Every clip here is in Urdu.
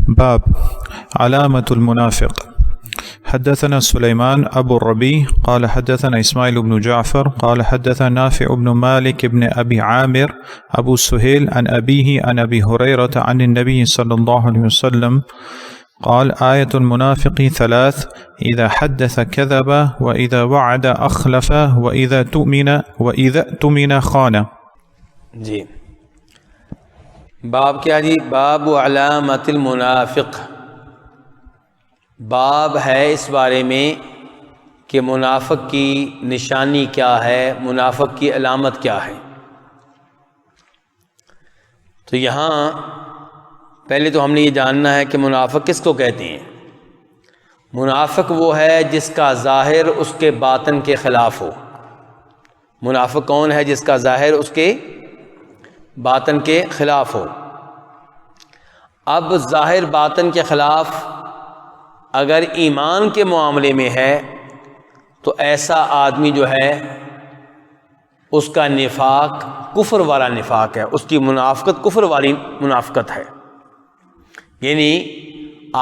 باب علامة المنافق. حدثنا سليمان أبو الربيع قال حدثنا إسماعيل بن جعفر قال حدثنا نافع بن مالك بن أبي عامر أبو سهيل عن أبيه عن أبي هريرة عن النبي صلى الله عليه وسلم قال آية المنافق ثلاث إذا حدث كذب وإذا وعد أخلف وإذا اؤتمن خان. جی باب کیا جی؟ باب علامت المنافق. باب ہے اس بارے میں کہ منافق کی نشانی کیا ہے، منافق کی علامت کیا ہے. تو یہاں پہلے تو ہم نے یہ جاننا ہے کہ منافق کس کو کہتے ہیں. منافق وہ ہے جس کا ظاہر اس کے باطن کے خلاف ہو. منافق کون ہے؟ جس کا ظاہر اس کے باطن کے خلاف ہو. اب ظاہر باطن کے خلاف اگر ایمان کے معاملے میں ہے تو ایسا آدمی جو ہے اس کا نفاق کفر والا نفاق ہے، اس کی منافقت کفر والی منافقت ہے. یعنی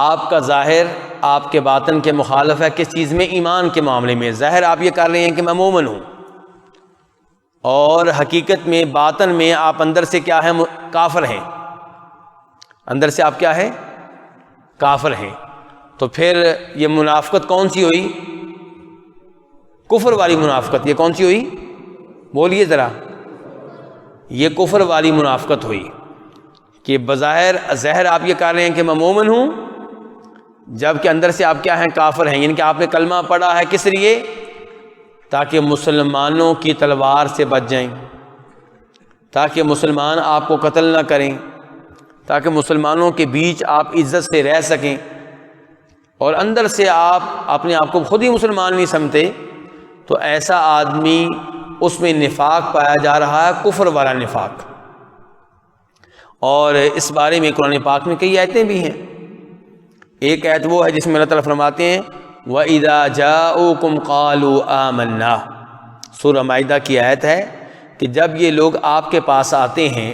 آپ کا ظاہر آپ کے باطن کے مخالف ہے. کس چیز میں؟ ایمان کے معاملے میں. ظاہر آپ یہ کر رہے ہیں کہ میں مومن ہوں، اور حقیقت میں باطن میں آپ اندر سے کیا ہیں؟ کافر ہیں. اندر سے آپ کیا ہیں؟ کافر ہیں. تو پھر یہ منافقت کون سی ہوئی؟ کفر والی منافقت. یہ کون سی ہوئی؟ بولیے ذرا. یہ کفر والی منافقت ہوئی کہ بظاہر ظاہر آپ یہ کر رہے ہیں کہ میں مومن ہوں، جب کہ اندر سے آپ کیا ہیں؟ کافر ہیں. یعنی کہ آپ نے کلمہ پڑھا ہے کس لیے؟ تاکہ مسلمانوں کی تلوار سے بچ جائیں، تاکہ مسلمان آپ کو قتل نہ کریں، تاکہ مسلمانوں کے بیچ آپ عزت سے رہ سکیں. اور اندر سے آپ اپنے آپ کو خود ہی مسلمان نہیں سمجھتے. تو ایسا آدمی اس میں نفاق پایا جا رہا ہے، کفر والا نفاق. اور اس بارے میں قرآن پاک میں کئی آیتیں بھی ہیں. ایک آیت وہ ہے جس میں اللہ تعالیٰ فرماتے ہیں وَإِذَا جَاءُوكُمْ قَالُوا آمَنَّا. سورہ مائدہ کی آیت ہے کہ جب یہ لوگ آپ کے پاس آتے ہیں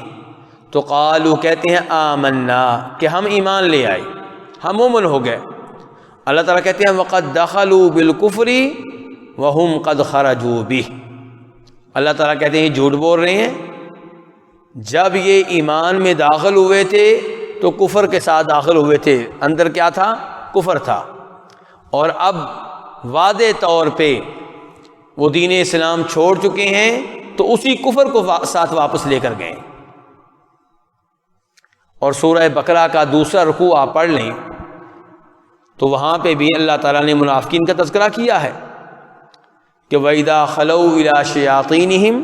تو قالوا کہتے ہیں آمنا، کہ ہم ایمان لے آئے، ہم مومن ہو گئے. اللہ تعالیٰ کہتے ہیں وَقَدْ دَخَلُوا بِالْكُفْرِ وَهُمْ قَدْ خَرَجُوا بِهِ. اللہ تعالیٰ کہتے ہیں یہ جھوٹ بول رہے ہیں. جب یہ ایمان میں داخل ہوئے تھے تو کفر کے ساتھ داخل ہوئے تھے. اندر کیا تھا؟ کفر تھا. اور اب واضح طور پہ وہ دین اسلام چھوڑ چکے ہیں تو اسی کفر کو ساتھ واپس لے کر گئے. اور سورہ بقرہ کا دوسرا رکوع آپ پڑھ لیں تو وہاں پہ بھی اللہ تعالیٰ نے منافقین کا تذکرہ کیا ہے کہ وَإِذَا خَلَوْا إِلَىٰ شَيَاطِينِهِمْ،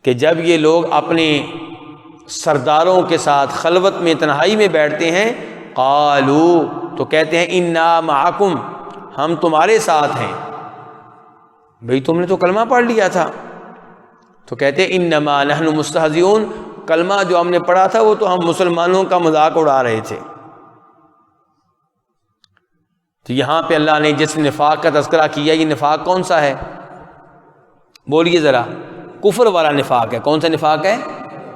کہ جب یہ لوگ اپنے سرداروں کے ساتھ خلوت میں تنہائی میں بیٹھتے ہیں قالوا، تو کہتے ہیں اِنَّا مَعَكُمْ، ہم تمہارے ساتھ ہیں. بھئی تم نے تو کلمہ پڑھ لیا تھا. تو کہتے ہیں اِنَّمَا نَحْنُ مُسْتَهْزِئُونَ، کلمہ جو ہم نے پڑھا تھا وہ تو ہم مسلمانوں کا مذاق اڑا رہے تھے. تو یہاں پہ اللہ نے جس نفاق کا تذکرہ کیا، یہ نفاق کون سا ہے؟ بولیے ذرا. کفر والا نفاق ہے. کون سا نفاق ہے؟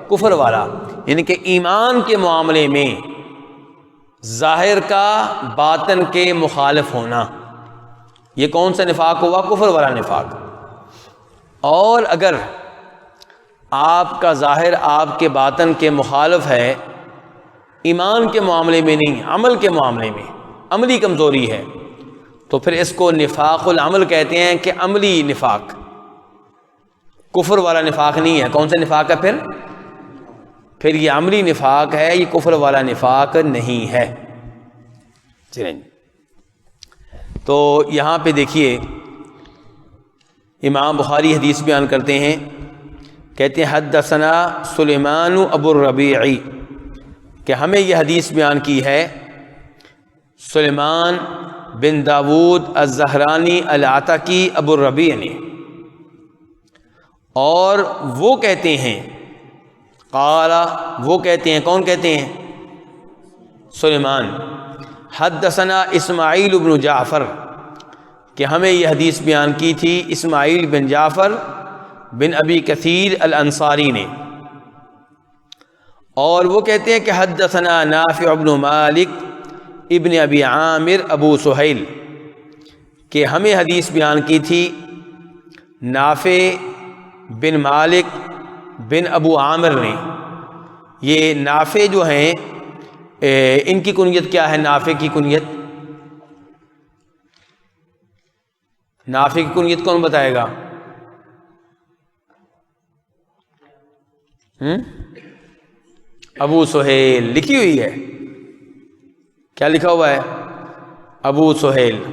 کفر والا. یعنی کہ ایمان کے معاملے میں ظاہر کا باطن کے مخالف ہونا. یہ کون سا نفاق ہوا؟ کفر والا نفاق. اور اگر آپ کا ظاہر آپ کے باطن کے مخالف ہے، ایمان کے معاملے میں نہیں، عمل کے معاملے میں عملی کمزوری ہے، تو پھر اس کو نفاق العمل کہتے ہیں کہ عملی نفاق. کفر والا نفاق نہیں ہے. کون سا نفاق ہے پھر یہ عملی نفاق ہے، یہ کفر والا نفاق نہیں ہے. چلیں تو یہاں پہ دیکھیے امام بخاری حدیث بیان کرتے ہیں، کہتے ہیں حدثنا سلیمان ابو الربیع، کہ ہمیں یہ حدیث بیان کی ہے سلیمان بن داود الزہرانی العتکی ابو الربیع نے. اور وہ کہتے ہیں قال، وہ کہتے ہیں، کون کہتے ہیں؟ سلیمان. حدثنا اسماعیل بن جعفر، کہ ہمیں یہ حدیث بیان کی تھی اسماعیل بن جعفر بن ابی کثیر الانصاری نے. اور وہ کہتے ہیں کہ حدثنا نافع بن مالک ابن ابی عامر ابو سہیل، کہ ہمیں حدیث بیان کی تھی نافع بن مالک بن ابو عامر نے۔ یہ نافع جو ہیں ان کی کنیت کیا ہے؟ نافع کی کنیت، نافع کی کنیت کون بتائے گا؟ ابو سہیل لکھی ہوئی ہے، کیا لکھا ہوا ہے؟ ابو سہیل۔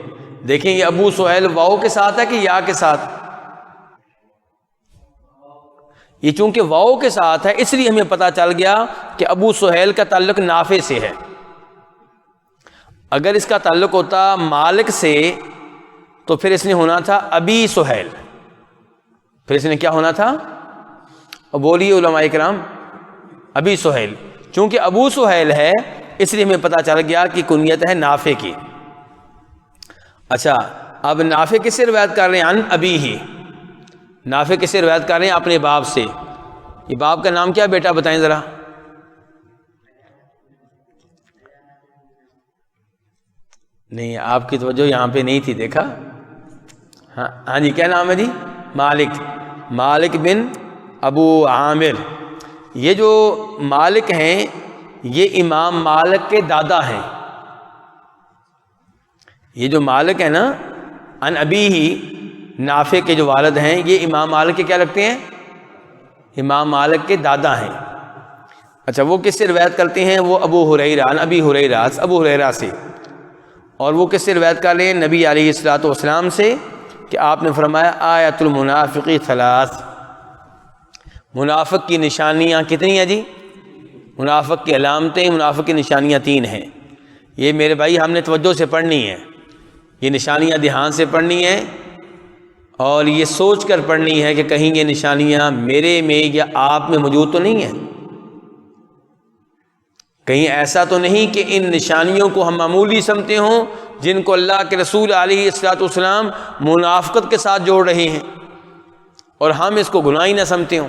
دیکھیں یہ ابو سہیل واؤ کے ساتھ ہے کہ یا کے ساتھ؟ یہ چونکہ واؤ کے ساتھ ہے اس لیے ہمیں پتہ چل گیا کہ ابو سہیل کا تعلق نافع سے ہے۔ اگر اس کا تعلق ہوتا مالک سے تو پھر اس نے ہونا تھا ابی سہیل، پھر اس نے کیا ہونا تھا؟ بولیے علماء کرام، ابی سہیل۔ چونکہ ابو سہیل ہے اس لیے ہمیں پتہ چل گیا کہ کنیت ہے نافع کی۔ اچھا، اب نافع کس سے روایت کر رہے ہیں؟ عن ابی ہی، نافع کس سے روایت کر رہے ہیں؟ اپنے باپ سے۔ یہ باپ کا نام کیا بیٹا بتائیں ذرا؟ نہیں، آپ کی توجہ یہاں پہ نہیں تھی، دیکھا؟ ہاں جی، کیا نام ہے جی؟ مالک، مالک بن ابو عامر۔ یہ جو مالک ہیں یہ امام مالک کے دادا ہیں۔ یہ جو مالک ہے نا، ان ابی ہی، نافع کے جو والد ہیں یہ امام مالک کے کیا لگتے ہیں؟ امام مالک کے دادا ہیں۔ اچھا، وہ کس سے روایت کرتے ہیں؟ وہ ابو ہریرہ، ان ابی ہریرہ، ابو ہریرہ سے۔ اور وہ کس سے روایت کر رہے ہیں؟ نبی علیہ الصلوۃ والسلام سے، کہ آپ نے فرمایا آیۃ المنافق ثلاث، منافق کی نشانیاں کتنی ہیں جی؟ منافق کی علامتیں، منافق کی نشانیاں 3 ہیں۔ یہ میرے بھائی ہم نے توجہ سے پڑھنی ہے، یہ نشانیاں دھیان سے پڑھنی ہیں، اور یہ سوچ کر پڑھنی ہے کہ کہیں یہ نشانیاں میرے میں یا آپ میں موجود تو نہیں ہیں، کہیں ایسا تو نہیں کہ ان نشانیوں کو ہم معمولی سمجھتے ہوں جن کو اللہ کے رسول علیہ الصلوۃ والسلام منافقت کے ساتھ جوڑ رہے ہیں، اور ہم اس کو گناہ ہی نہ سمجھتے ہوں۔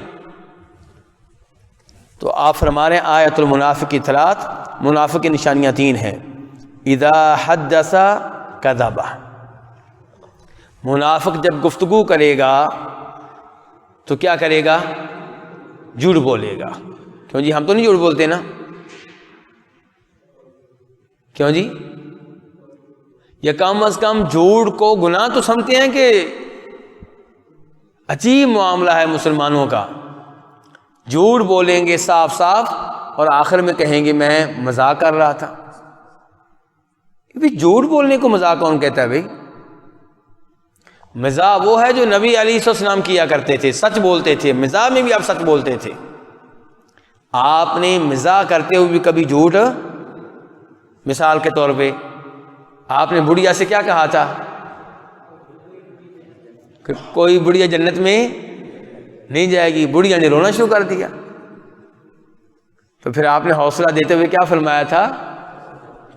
تو آپ فرما رہے ہیں آیۃ المنافق ثلاث، منافق کی نشانیاں 3 ہیں۔ اذا حدث کذب، منافق جب گفتگو کرے گا تو کیا کرے گا؟ جھوٹ بولے گا۔ کیوں جی؟ ہم تو نہیں جھوٹ بولتے نا، کیوں جی؟ یا کم از کم جھوٹ کو گناہ تو سمجھتے ہیں کہ عجیب معاملہ ہے مسلمانوں کا، جھوٹ بولیں گے صاف صاف اور آخر میں کہیں گے میں مذاق کر رہا تھا۔ جھوٹ بولنے کو مذاق کون کہتا ہے بھائی؟ مزاح وہ ہے جو نبی علیہ السلام کیا کرتے تھے، سچ بولتے تھے، مزاح میں بھی آپ سچ بولتے تھے۔ آپ نے مزاح کرتے ہوئے بھی کبھی جھوٹ، مثال کے طور پہ آپ نے بڑھیا سے کیا کہا تھا کہ کوئی بڑھیا جنت میں نہیں جائے گی، بڑھیا نے رونا شروع کر دیا، تو پھر آپ نے حوصلہ دیتے ہوئے کیا فرمایا تھا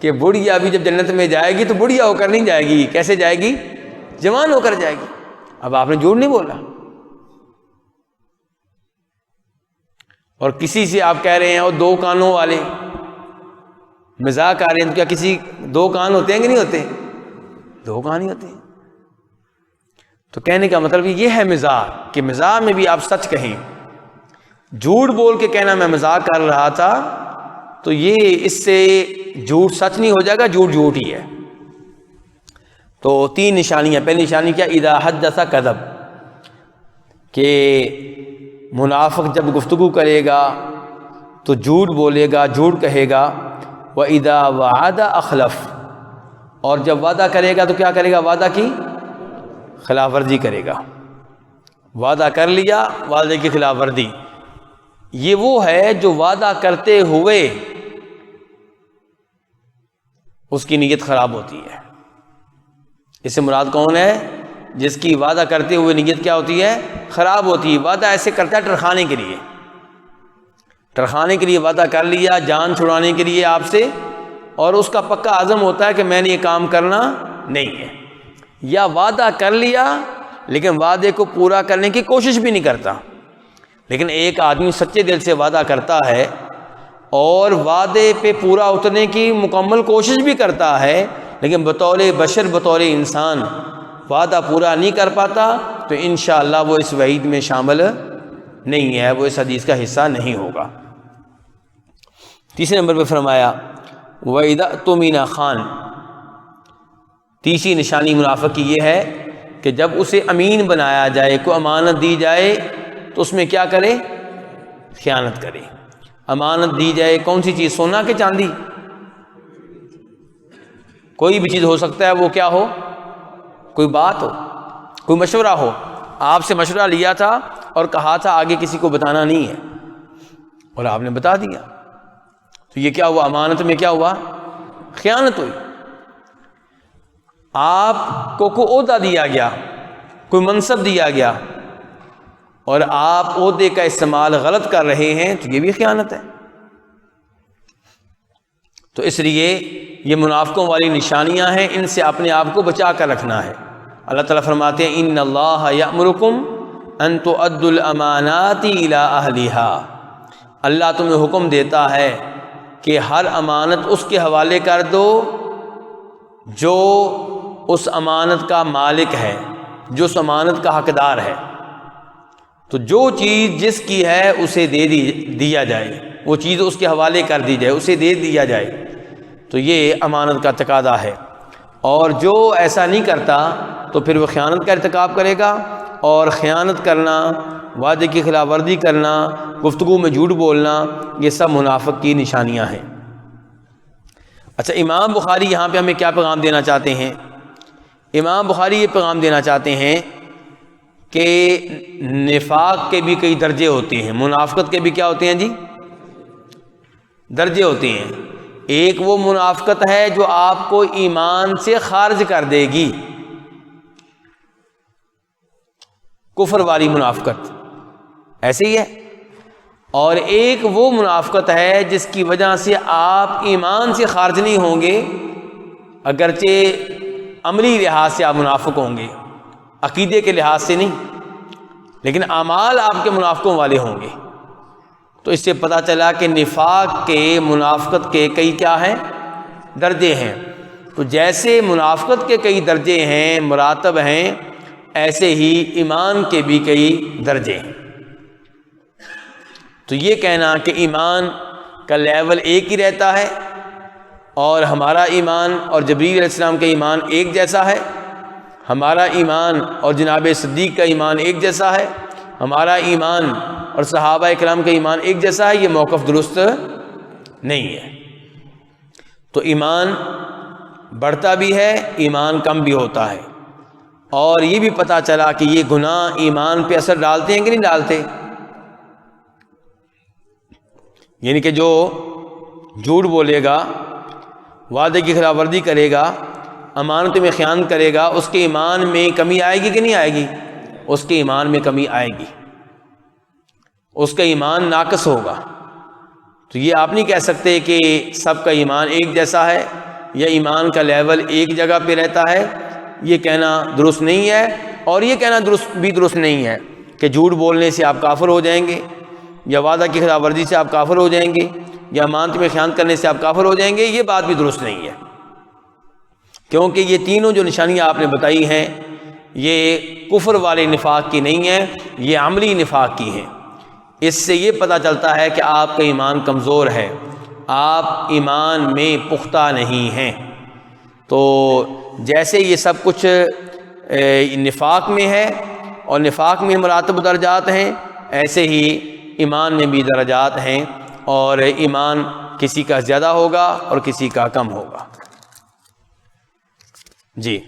کہ بڑھیا بھی جب جنت میں جائے گی تو بڑھیا ہو کر نہیں جائے گی، کیسے جائے گی؟ جوان ہو کر جائے گی۔ اب آپ نے جھوٹ نہیں بولا، اور کسی سے آپ کہہ رہے ہیں اور 2 کانوں والے، مزاق کر رہے ہیں، تو کیا کسی 2 کان ہوتے ہیں کہ نہیں ہوتے؟ 2 کان ہی ہوتے ہیں۔ تو کہنے کا مطلب یہ ہے مزاح، کہ مزاح میں بھی آپ سچ کہیں۔ جھوٹ بول کے کہنا میں مزاق کر رہا تھا تو یہ اس سے جھوٹ سچ نہیں ہو جائے گا، جھوٹ جھوٹ ہی ہے۔ تو 3 نشانیاں۔ پہلی نشانی کیا؟ اذا حدث کذب، کہ منافق جب گفتگو کرے گا تو جھوٹ بولے گا، جھوٹ کہے گا۔ وَإِذَا وَعَدَ أَخْلَفَ، اور جب وعدہ کرے گا تو کیا کرے گا؟ وعدہ کی خلاف ورزی کرے گا۔ وعدہ کر لیا، وعدے کی خلاف ورزی، یہ وہ ہے جو وعدہ کرتے ہوئے اس کی نیت خراب ہوتی ہے۔ اس سے مراد کون ہے؟ جس کی وعدہ کرتے ہوئے نیت کیا ہوتی ہے؟ خراب ہوتی ہے۔ وعدہ ایسے کرتا ہے ٹرخانے کے لیے، ٹرخانے کے لیے وعدہ کر لیا، جان چھڑانے کے لیے آپ سے، اور اس کا پکا عزم ہوتا ہے کہ میں نے یہ کام کرنا نہیں ہے، یا وعدہ کر لیا لیکن وعدے کو پورا کرنے کی کوشش بھی نہیں کرتا۔ لیکن ایک آدمی سچے دل سے وعدہ کرتا ہے اور وعدے پہ پورا اترنے کی مکمل کوشش بھی کرتا ہے، لیکن بطور بشر، بطور انسان وعدہ پورا نہیں کر پاتا، تو انشاءاللہ وہ اس وعید میں شامل نہیں ہے، وہ اس حدیث کا حصہ نہیں ہوگا۔ تیسرے نمبر پہ فرمایا وَإِذَا اؤْتُمِنَ خَانَ، تیسری نشانی منافق کی یہ ہے کہ جب اسے امین بنایا جائے، کوئی امانت دی جائے تو اس میں کیا کرے؟ خیانت کرے۔ امانت دی جائے کون سی چیز؟ سونا کہ چاندی؟ کوئی بھی چیز ہو سکتا ہے، وہ کیا ہو؟ کوئی بات ہو، کوئی مشورہ ہو، آپ سے مشورہ لیا تھا اور کہا تھا آگے کسی کو بتانا نہیں ہے، اور آپ نے بتا دیا، تو یہ کیا ہوا؟ امانت میں کیا ہوا؟ خیانت ہوئی۔ آپ کو کوئی عہدہ دیا گیا، کوئی منصب دیا گیا، اور آپ عہدے کا استعمال غلط کر رہے ہیں، تو یہ بھی خیانت ہے۔ تو اس لیے یہ منافقوں والی نشانیاں ہیں، ان سے اپنے آپ کو بچا کر رکھنا ہے۔ اللہ تعالیٰ فرماتے ہیں ان اللہ یأمرکم ان تؤدوا الامانات الی اہلہا، اللہ تمہیں حکم دیتا ہے کہ ہر امانت اس کے حوالے کر دو جو اس امانت کا مالک ہے، جو اس امانت کا حقدار ہے۔ تو جو چیز جس کی ہے اسے دیا جائے، وہ چیز اس کے حوالے کر دی جائے، اسے دے دیا جائے، تو یہ امانت کا تقاضا ہے۔ اور جو ایسا نہیں کرتا تو پھر وہ خیانت کا ارتکاب کرے گا، اور خیانت کرنا، وعدے کی خلاف ورزی کرنا، گفتگو میں جھوٹ بولنا، یہ سب منافق کی نشانیاں ہیں۔ اچھا، امام بخاری یہاں پہ ہمیں کیا پیغام دینا چاہتے ہیں؟ امام بخاری یہ پیغام دینا چاہتے ہیں کہ نفاق کے بھی کئی درجے ہوتے ہیں، منافقت کے بھی کیا ہوتے ہیں جی؟ درجے ہوتے ہیں۔ ایک وہ منافقت ہے جو آپ کو ایمان سے خارج کر دے گی، کفر والی منافقت، ایسے ہی ہے۔ اور ایک وہ منافقت ہے جس کی وجہ سے آپ ایمان سے خارج نہیں ہوں گے، اگرچہ عملی لحاظ سے آپ منافق ہوں گے، عقیدے کے لحاظ سے نہیں، لیکن اعمال آپ کے منافقوں والے ہوں گے۔ تو اس سے پتہ چلا کہ نفاق کے، منافقت کے کئی کیا ہیں؟ درجے ہیں۔ تو جیسے منافقت کے کئی درجے ہیں، مراتب ہیں، ایسے ہی ایمان کے بھی کئی درجے ہیں۔ تو یہ کہنا کہ ایمان کا لیول ایک ہی رہتا ہے اور ہمارا ایمان اور جبریل علیہ السلام کا ایمان ایک جیسا ہے، ہمارا ایمان اور جناب صدیق کا ایمان ایک جیسا ہے، ہمارا ایمان اور صحابہ کرام کا ایمان ایک جیسا ہے، یہ موقف درست نہیں ہے۔ تو ایمان بڑھتا بھی ہے، ایمان کم بھی ہوتا ہے۔ اور یہ بھی پتہ چلا کہ یہ گناہ ایمان پہ اثر ڈالتے ہیں کہ نہیں ڈالتے؟ یعنی کہ جو جھوٹ بولے گا، وعدے کی خلاف ورزی کرے گا، امانت میں خیانت کرے گا، اس کے ایمان میں کمی آئے گی کہ نہیں آئے گی؟ اس کے ایمان میں کمی آئے گی، اس کا ایمان ناقص ہوگا۔ تو یہ آپ نہیں کہہ سکتے کہ سب کا ایمان ایک جیسا ہے یا ایمان کا لیول ایک جگہ پہ رہتا ہے، یہ کہنا درست نہیں ہے۔ اور یہ کہنا درست نہیں ہے کہ جھوٹ بولنے سے آپ کافر ہو جائیں گے، یا وعدہ کی خلاف ورزی سے آپ کافر ہو جائیں گے، یا امانت میں خیانت کرنے سے آپ کافر ہو جائیں گے، یہ بات بھی درست نہیں ہے۔ کیونکہ یہ تینوں جو نشانیاں آپ نے بتائی ہیں یہ کفر والے نفاق کی نہیں ہیں، یہ عملی نفاق کی ہیں۔ اس سے یہ پتہ چلتا ہے کہ آپ کا ایمان کمزور ہے، آپ ایمان میں پختہ نہیں ہیں۔ تو جیسے یہ سب کچھ نفاق میں ہے اور نفاق میں مراتب درجات ہیں، ایسے ہی ایمان میں بھی درجات ہیں، اور ایمان کسی کا زیادہ ہوگا اور کسی کا کم ہوگا۔ جی